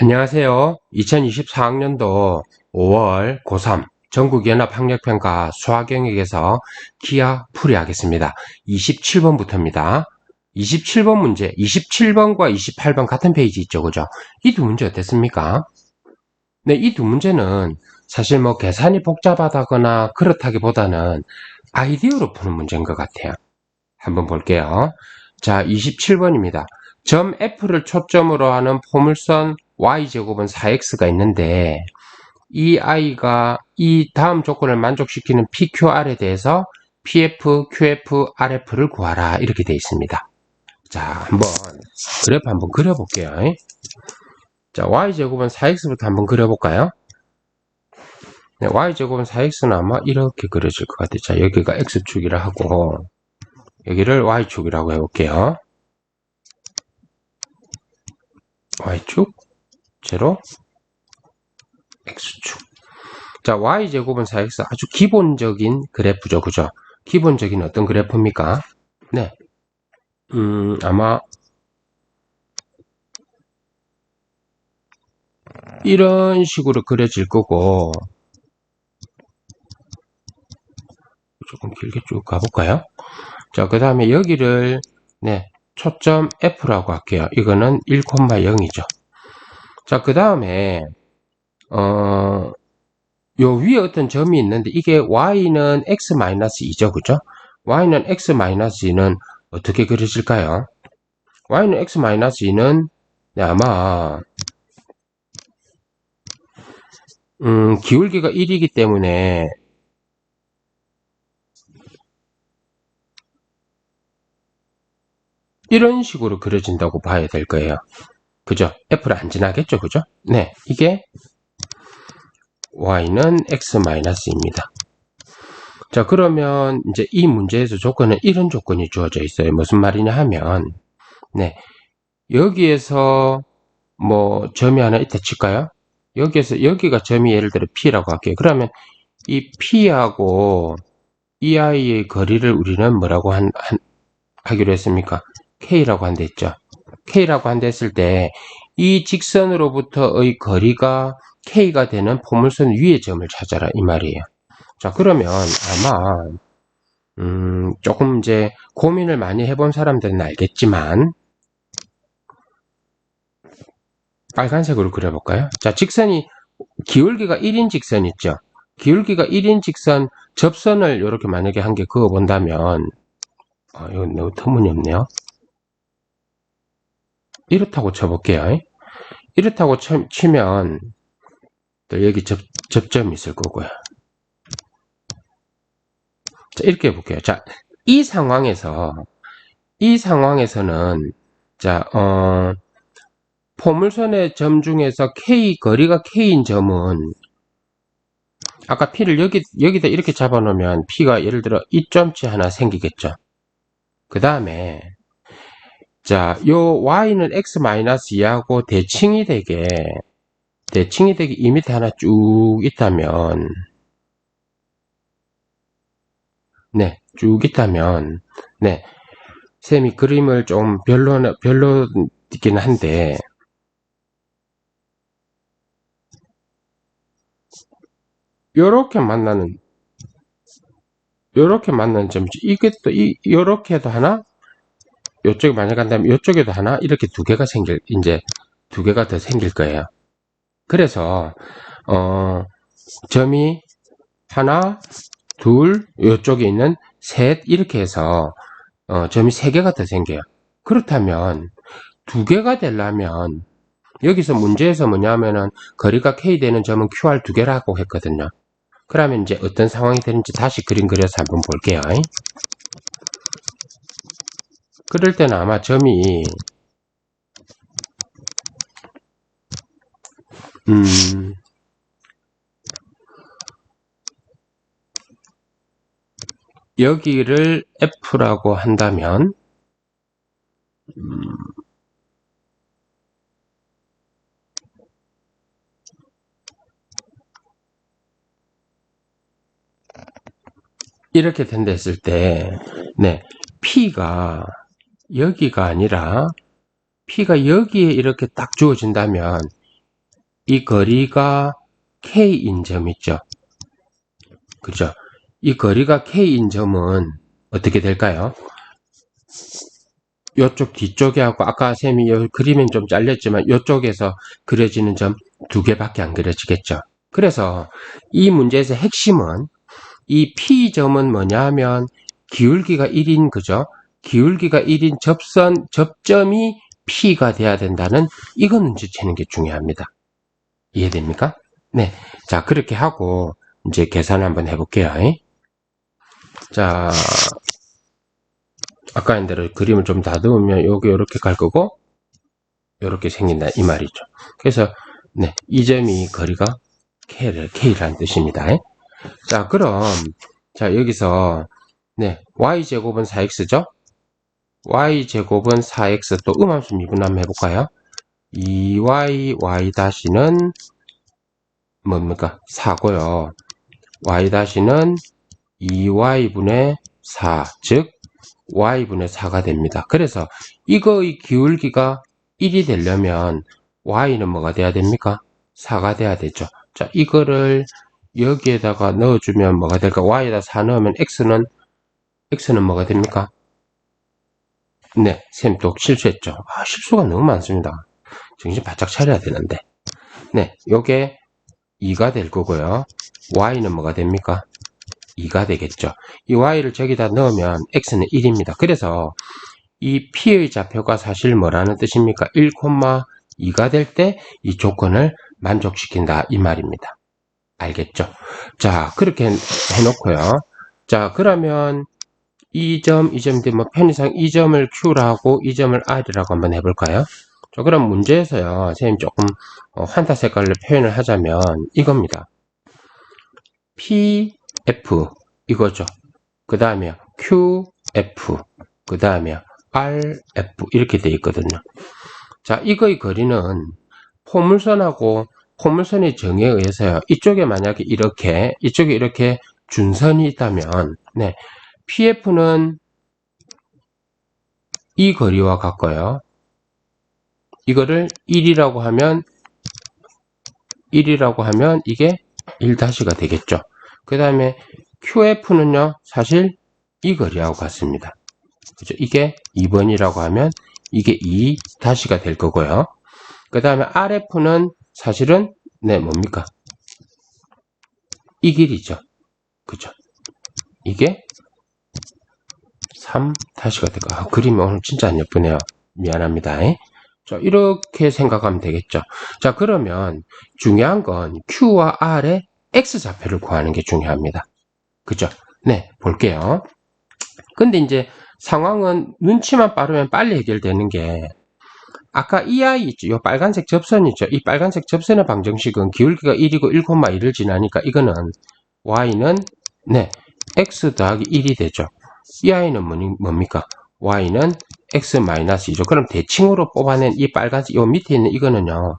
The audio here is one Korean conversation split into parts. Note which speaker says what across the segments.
Speaker 1: 안녕하세요. 2024학년도 5월 고3 전국연합학력평가 수학영역에서 기하 풀이하겠습니다. 27번부터입니다. 27번 문제, 27번과 28번 같은 페이지 있죠, 그죠? 이 두 문제 어땠습니까? 네, 이 두 문제는 사실 뭐 계산이 복잡하다거나 그렇다기보다는 아이디어로 푸는 문제인 것 같아요. 한번 볼게요. 자, 27번입니다. 점 F를 초점으로 하는 포물선 y제곱은 4x가 있는데 이 i가 이 다음 조건을 만족시키는 PQR에 대해서 PF, QF, RF를 구하라 이렇게 되어 있습니다. 자, 한번 그래프 한번 그려볼게요. 자, y제곱은 4x부터 한번 그려볼까요? 네, y제곱은 4x는 아마 이렇게 그려질 것 같아요. 자, 여기가 x축이라 하고 여기를 y축이라고 해볼게요. y축, 제로, x축. 자, y제곱은 4x 아주 기본적인 그래프죠. 그죠? 기본적인 어떤 그래프입니까? 네. 아마 이런 식으로 그려질 거고 조금 길게 쭉 가볼까요? 자, 그 다음에 여기를 네, 초점 F라고 할게요. 이거는 1,0이죠. 자, 그 다음에 요 위에 어떤 점이 있는데 이게 y는 x-2죠. 그죠? y는 x-2는 어떻게 그려질까요? y는 x-2는 네, 아마 기울기가 1이기 때문에 이런 식으로 그려진다고 봐야 될 거예요. 그죠? F를 안 지나겠죠? 그죠? 네, 이게 y는 x-입니다. 자, 그러면 이제 이 문제에서 조건은 이런 조건이 주어져 있어요. 무슨 말이냐 하면 네, 여기에서 뭐 점이 하나 있다 칠까요? 여기가 점이 예를 들어 P라고 할게요. 그러면 이 P하고 이 아이의 거리를 우리는 뭐라고 하기로 했습니까? K라고 한다 했죠. K라고 한다 했을 때 이 직선으로부터의 거리가 K가 되는 포물선 위의 점을 찾아라 이 말이에요. 자, 그러면 아마 조금 이제 고민을 많이 해본 사람들은 알겠지만 빨간색으로 그려볼까요? 자, 직선이 기울기가 1인 직선 있죠. 기울기가 1인 직선 접선을 이렇게 만약에 한 개 그어 본다면 이건 너무 터무니없네요. 이렇다고 쳐볼게요. 이렇다고 치면 또 여기 접점이 있을 거고요. 자, 이렇게 해볼게요. 자, 이 상황에서는 자, 포물선의 점 중에서 거리가 K인 점은 아까 P를 여기다 이렇게 잡아놓으면 P가 예를 들어 이 점치 하나 생기겠죠. 그 다음에 자, 요 y는 x-2하고 대칭이 되게 2m 하나 쭉 있다면 네, 쭉 있다면 네, 쌤이 그림을 좀 별로이긴 한데 요렇게 만나는 점 이게 또 요렇게 해도 하나 요쪽에 만약 간다면 요쪽에도 하나 이렇게 두 개가 더 생길 거예요. 그래서 점이 하나, 둘, 요쪽에 있는 셋 이렇게 해서 점이 세 개가 더 생겨요. 그렇다면 두 개가 되려면 여기서 문제에서 뭐냐면은 거리가 K 되는 점은 QR 두 개라고 했거든요. 그러면 이제 어떤 상황이 되는지 다시 그림 그려서 한번 볼게요. 그럴 때는 아마 점이 여기를 F라고 한다면 이렇게 된다 했을 때 네, P가 여기가 아니라 P가 여기에 이렇게 딱 주어진다면 이 거리가 K인 점 있죠. 그죠? 이 거리가 K인 점은 어떻게 될까요? 요쪽 뒤쪽에 하고 아까 쌤이 여기 그림은 좀 잘렸지만 요쪽에서 그려지는 점 두 개밖에 안 그려지겠죠. 그래서 이 문제에서 핵심은 이 P점은 뭐냐 하면 기울기가 1인 그죠? 기울기가 1인 접점이 P가 돼야 된다는 이거 눈치채는 게 중요합니다. 이해됩니까? 네. 자, 그렇게 하고 이제 계산 한번 해볼게요. 자, 아까 한 대로 그림을 좀 다듬으면 여기 이렇게 갈 거고 이렇게 생긴다 이 말이죠. 그래서 네, 이 점이 거리가 K라는 뜻입니다. 자, 그럼 자 여기서 네, y제곱은 4x죠? y제곱은 4x 또 음함수 미분 한번 해볼까요? 2y y-는 뭡니까? 4고요. y-는 2y분의 4, 즉 y분의 4가 됩니다. 그래서 이거의 기울기가 1이 되려면 y는 뭐가 돼야 됩니까? 4가 돼야 되죠. 자, 이거를 여기에다가 넣어주면 뭐가 될까? y에다 4 넣으면 x는 뭐가 됩니까? 네, 쌤 또 실수했죠. 아, 실수가 너무 많습니다. 정신 바짝 차려야 되는데. 네, 요게 2가 될 거고요. y는 뭐가 됩니까? 2가 되겠죠. 이 y를 저기다 넣으면 x는 1입니다. 그래서 이 p의 좌표가 사실 뭐라는 뜻입니까? 1,2가 될 때 이 조건을 만족시킨다 이 말입니다. 알겠죠? 자, 그렇게 해놓고요. 자, 그러면 이 점인데 뭐 편의상 이 점을 Q라고 이 점을 R이라고 한번 해볼까요? 자, 그럼 문제에서요. 선생님 조금 환타 색깔로 표현을 하자면 이겁니다. PF 이거죠. 그 다음에 QF 그 다음에 RF 이렇게 돼 있거든요. 자, 이거의 거리는 포물선하고 포물선의 정의에 의해서요. 이쪽에 만약에 이쪽에 이렇게 준선이 있다면 네, PF는 이 거리와 같고요. 이거를 1이라고 하면 이게 1-가 되겠죠. 그 다음에 QF는요, 사실 이 거리하고 같습니다. 그죠? 이게 2번이라고 하면 이게 2-가 될 거고요. 그 다음에 RF는 사실은 네, 뭡니까? 이 길이죠. 그죠? 이게 3-가 될 거예요. 그림이 오늘 진짜 안 예쁘네요. 미안합니다. 자, 이렇게 생각하면 되겠죠. 자, 그러면 중요한 건 Q와 R의 X좌표를 구하는 게 중요합니다. 그죠? 네, 볼게요. 근데 이제 상황은 눈치만 빠르면 빨리 해결되는 게 아까 이 아이 있죠? 이 빨간색 접선 있죠? 이 빨간색 접선의 방정식은 기울기가 1이고 1,1을 지나니까 이거는 y는 네, x 더하기 1이 되죠. 이 아이는 뭡니까? y는 x-2죠. 그럼 대칭으로 뽑아낸 이 빨간색 요 밑에 있는 이거는요.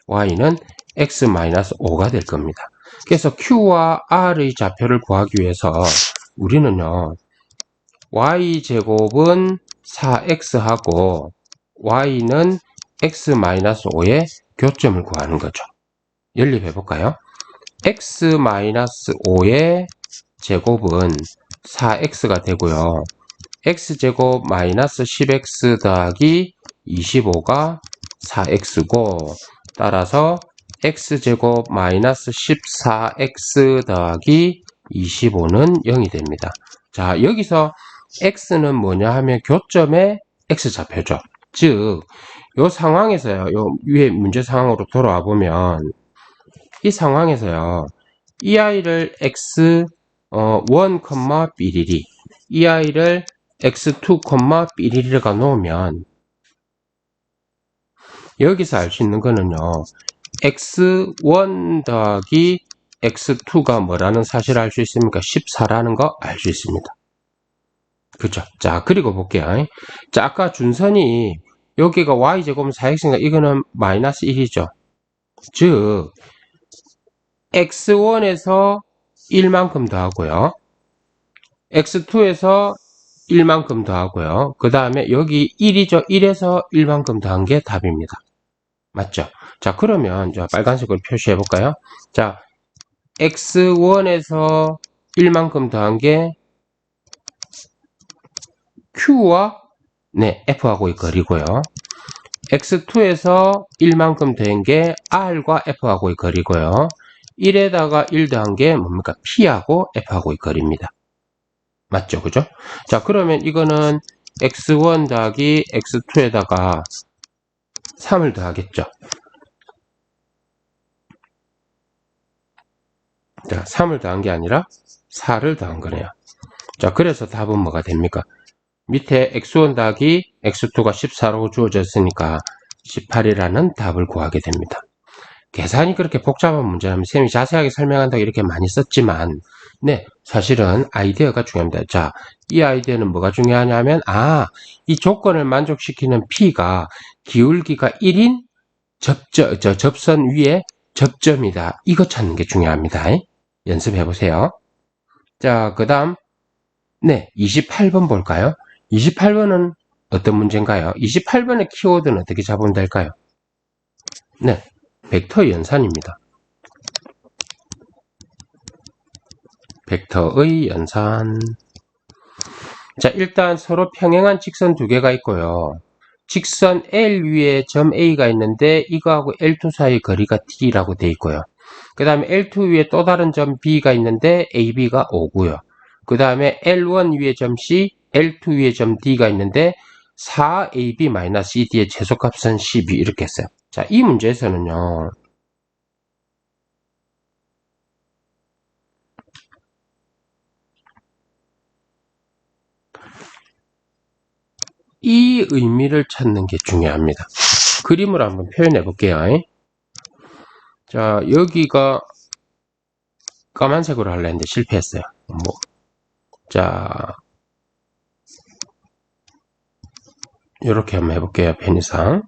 Speaker 1: y는 x-5가 될 겁니다. 그래서 q와 r의 좌표를 구하기 위해서 우리는요. y제곱은 4x하고 y는 x-5의 교점을 구하는 거죠. 연립해 볼까요? x-5의 제곱은 4x가 되고요. x제곱 마이너스 10x 더하기 25가 4x고 따라서 x제곱 마이너스 14x 더하기 25는 0이 됩니다. 자, 여기서 x는 뭐냐 하면 교점의 x좌표죠. 즉, 요 상황에서요, 요 위에 문제 상황으로 돌아와 보면 이 상황에서요, 이 아이를 x1, 삐리리 이 아이를 x2, 삐리리가 놓으면 여기서 알 수 있는 거는요, x1 더하기 x2가 뭐라는 사실을 알 수 있습니까? 14라는 거 알 수 있습니다. 그죠? 자, 그리고 볼게요. 자, 아까 준선이 여기가 y제곱은 4x니까 이거는 마이너스 1이죠. 즉, x1에서 1만큼 더하고요. x2에서 1만큼 더하고요. 그 다음에 여기 1이죠. 1에서 1만큼 더한 게 답입니다. 맞죠? 자, 그러면 자, 빨간색으로 표시해 볼까요? 자, x1에서 1만큼 더한 게 q와 네, f하고의 거리고요. x2에서 1만큼 더한 게 r과 f하고의 거리고요. 1에다가 1 더한 게 뭡니까? p하고 f하고의 거리입니다. 맞죠? 그죠? 자, 그러면 이거는 x1 더하기 x2에다가 3을 더하겠죠. 자, 3을 더한 게 아니라 4를 더한 거네요. 자, 그래서 답은 뭐가 됩니까? 밑에 x1 더하기 x2가 14라고 주어졌으니까 18이라는 답을 구하게 됩니다. 계산이 그렇게 복잡한 문제라면 쌤이 자세하게 설명한다고 이렇게 많이 썼지만 네, 사실은 아이디어가 중요합니다. 자, 이 아이디어는 뭐가 중요하냐면 이 조건을 만족시키는 P가 기울기가 1인 접선 위에 접점이다. 이거 찾는 게 중요합니다. 연습해 보세요. 자, 그 다음 네, 28번 볼까요? 28번은 어떤 문제인가요? 28번의 키워드는 어떻게 잡으면 될까요? 네, 벡터 연산입니다. 벡터의 연산. 자, 일단 서로 평행한 직선 두 개가 있고요. 직선 L 위에 점 A가 있는데 이거하고 L2 사이 거리가 D라고 되어 있고요. 그 다음에 L2 위에 또 다른 점 B가 있는데 AB가 5고요. 그 다음에 L1 위에 점 C, L2 위에 점 D가 있는데 4AB-CD의 최소값은 12 이렇게 했어요. 자, 이 문제에서는요. 이 의미를 찾는 게 중요합니다. 그림으로 한번 표현해 볼게요. 자, 여기가 까만색으로 하려 했는데 실패했어요. 자, 이렇게 한번 해볼게요. 편의상.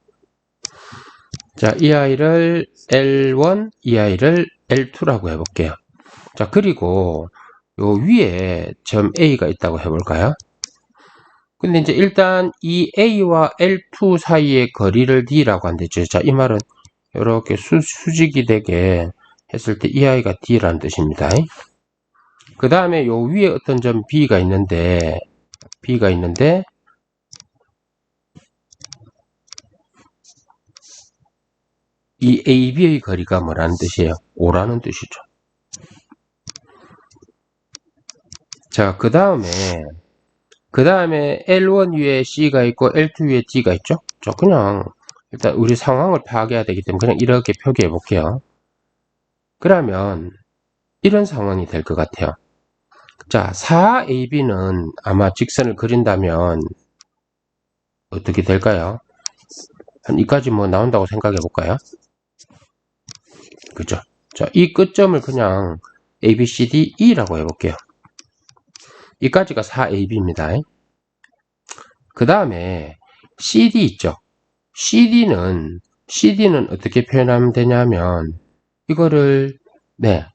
Speaker 1: 자, 이 아이를 L1, 이 아이를 L2라고 해볼게요. 자, 그리고 요 위에 점 A가 있다고 해볼까요? 근데 이제 일단 이 A와 L2 사이의 거리를 D라고 한대죠. 자, 이 말은 이렇게 수직이 되게 했을 때 이 아이가 D라는 뜻입니다. 그 다음에 요 위에 어떤 점 B가 있는데 이 AB의 거리가 뭐라는 뜻이에요? 5라는 뜻이죠. 자, 그 다음에 L1 위에 C가 있고 L2 위에 D가 있죠? 자, 그냥 일단 우리 상황을 파악해야 되기 때문에 그냥 이렇게 표기해 볼게요. 그러면 이런 상황이 될 것 같아요. 자, 4AB는 아마 직선을 그린다면 어떻게 될까요? 한 이까지 뭐 나온다고 생각해 볼까요? 그죠? 자, 이 끝점을 그냥 ABCDE라고 해볼게요. 이까지가 4AB입니다. 그 다음에 CD 있죠? CD는 어떻게 표현하면 되냐면 이거를 네,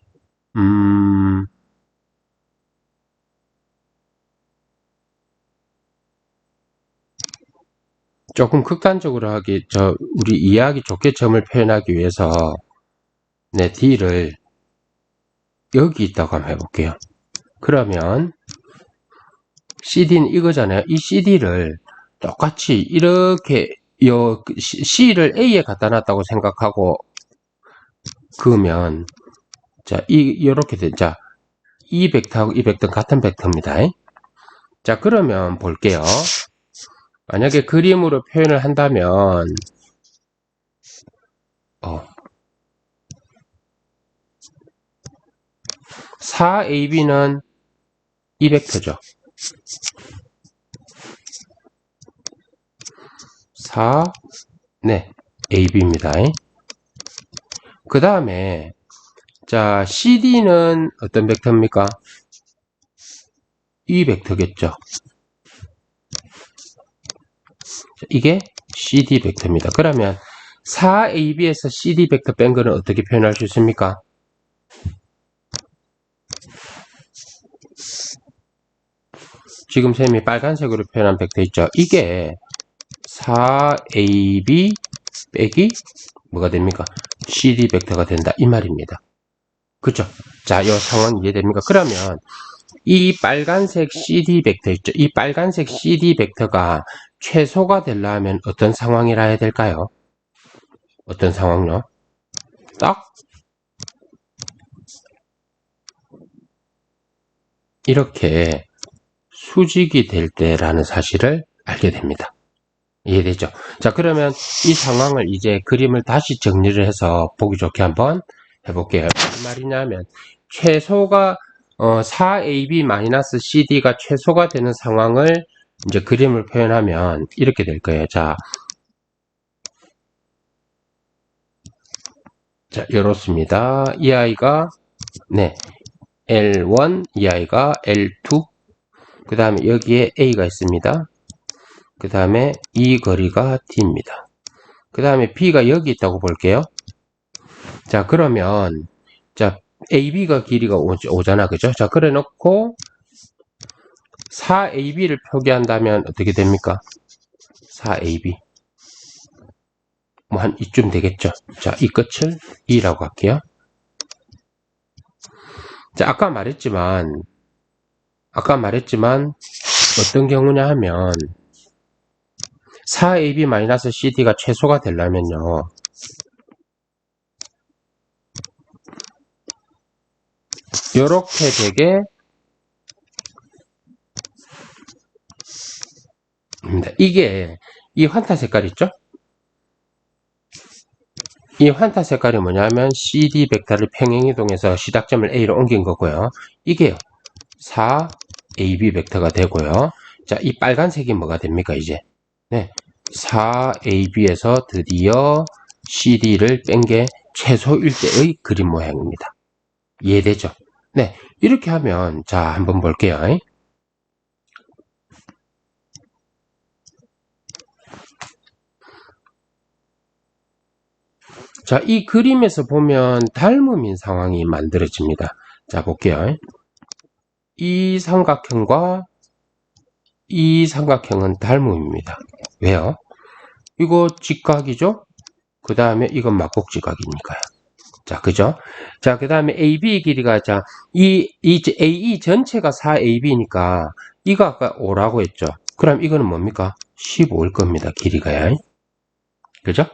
Speaker 1: 조금 극단적으로 우리 이해하기 좋게 점을 표현하기 위해서 네, D를 여기 있다고 한번 해볼게요. 그러면 CD는 이거잖아요. 이 CD를 똑같이 이렇게 C를 A에 갖다 놨다고 생각하고 그으면 자, 이렇게 된 자, 이 벡터하고 이 벡터는 같은 벡터입니다. 자, 그러면 볼게요. 만약에 그림으로 표현을 한다면 4AB는 이 벡터죠. 4, 네, AB입니다. 그 다음에 자, CD는 어떤 벡터입니까? 이 벡터겠죠. 이게 CD 벡터입니다. 그러면 4AB에서 CD 벡터 뺀 거는 어떻게 표현할 수 있습니까? 지금 쌤이 빨간색으로 표현한 벡터 있죠. 이게 4AB 빼기 뭐가 됩니까? CD 벡터가 된다. 이 말입니다. 그죠? 자, 이 상황 이해됩니까? 그러면 이 빨간색 CD 벡터 있죠? 이 빨간색 CD 벡터가 최소가 되려면 어떤 상황이라 해야 될까요? 어떤 상황요? 딱 이렇게 수직이 될 때라는 사실을 알게 됩니다. 이해되죠? 자, 그러면 이 상황을 이제 그림을 다시 정리를 해서 보기 좋게 한번 해볼게요. 무슨 말이냐면 최소가 4AB-CD가 최소가 되는 상황을 이제 그림을 표현하면 이렇게 될 거예요. 자, 이렇습니다. 이 아이가 네, L1, 이 아이가 L2, 그 다음에 여기에 A가 있습니다. 그 다음에 이 거리가 D입니다. 그 다음에 B가 여기 있다고 볼게요. 자, 그러면 자, AB가 길이가 오잖아. 그죠? 자, 그래 놓고 4AB를 표기한다면 어떻게 됩니까? 4AB. 뭐 한 이쯤 되겠죠. 자, 이 끝을 2라고 할게요. 자, 아까 말했지만 어떤 경우냐 하면 4AB-CD가 최소가 되려면요. 요렇게 되게 이게 이 환타 색깔 있죠? 이 환타 색깔이 뭐냐면 CD 벡터를 평행이동해서 시작점을 A로 옮긴 거고요. 이게요. 4AB 벡터가 되고요. 자, 이 빨간색이 뭐가 됩니까, 이제? 네. 4AB에서 드디어 CD를 뺀 게 최소일 때의 그림 모양입니다. 이해되죠? 네. 이렇게 하면, 자, 한번 볼게요. 자, 이 그림에서 보면 닮음인 상황이 만들어집니다. 자, 볼게요. 이 삼각형과 이 삼각형은 닮음입니다. 왜요? 이거 직각이죠? 그 다음에 이건 막곡직각이니까요. 자, 그죠? 자, 그 다음에 AB 길이가, 자, 이 AE 전체가 4AB니까, 이거 아까 5라고 했죠? 그럼 이거는 뭡니까? 15일 겁니다. 길이가요. 그죠?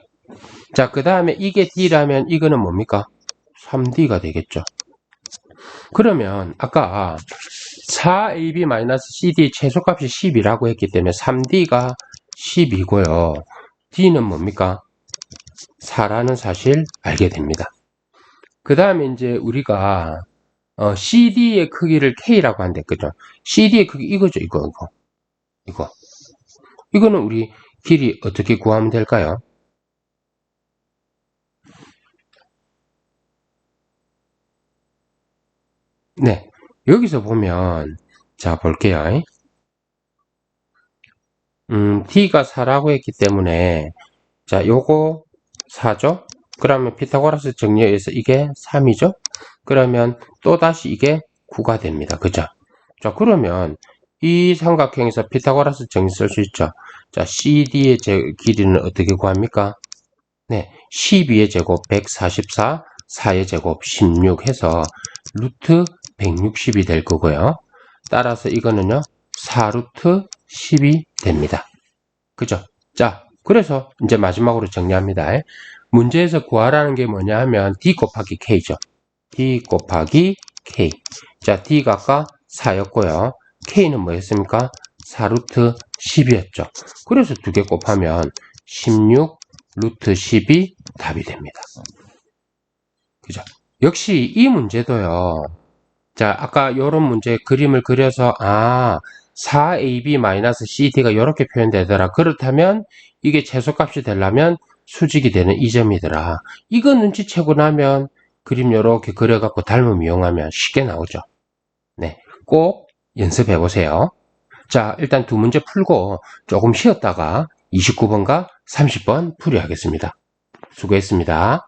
Speaker 1: 자, 그 다음에 이게 D라면 이거는 뭡니까? 3D가 되겠죠. 그러면 아까 4AB-CD 최소값이 10이라고 했기 때문에 3D가 10이고요. D는 뭡니까? 4라는 사실 알게 됩니다. 그 다음에 이제 우리가 CD의 크기를 K라고 한대, 그죠? CD의 크기 이거죠, 이거. 이거는 우리 길이 어떻게 구하면 될까요? 네, 여기서 보면 자 볼게요. D가 4라고 했기 때문에 자 요거 4죠? 그러면 피타고라스 정리에 의해서 이게 3이죠? 그러면 또다시 이게 9가 됩니다. 그죠? 자, 그러면 이 삼각형에서 피타고라스 정리 쓸 수 있죠? 자, CD의 길이는 어떻게 구합니까? 네, 12의 제곱 144, 4의 제곱 16 해서 루트 160이 될 거고요. 따라서 이거는요, 4루트 10이 됩니다. 그죠? 자, 그래서 이제 마지막으로 정리합니다. 문제에서 구하라는 게 뭐냐 하면 D 곱하기 K죠. D 곱하기 K. 자, D가 아까 4였고요. K는 뭐였습니까? 4루트 10이었죠. 그래서 두 개 곱하면 16 루트 10이 답이 됩니다. 그죠? 역시 이 문제도요. 자, 아까 요런 문제 그림을 그려서 4AB-CD가 이렇게 표현되더라. 그렇다면 이게 최소값이 되려면 수직이 되는 이 점이더라. 이거 눈치채고 나면 그림 이렇게 그려갖고 닮음 이용하면 쉽게 나오죠. 네, 꼭 연습해 보세요. 자, 일단 두 문제 풀고 조금 쉬었다가 29번과 30번 풀이하겠습니다. 수고했습니다.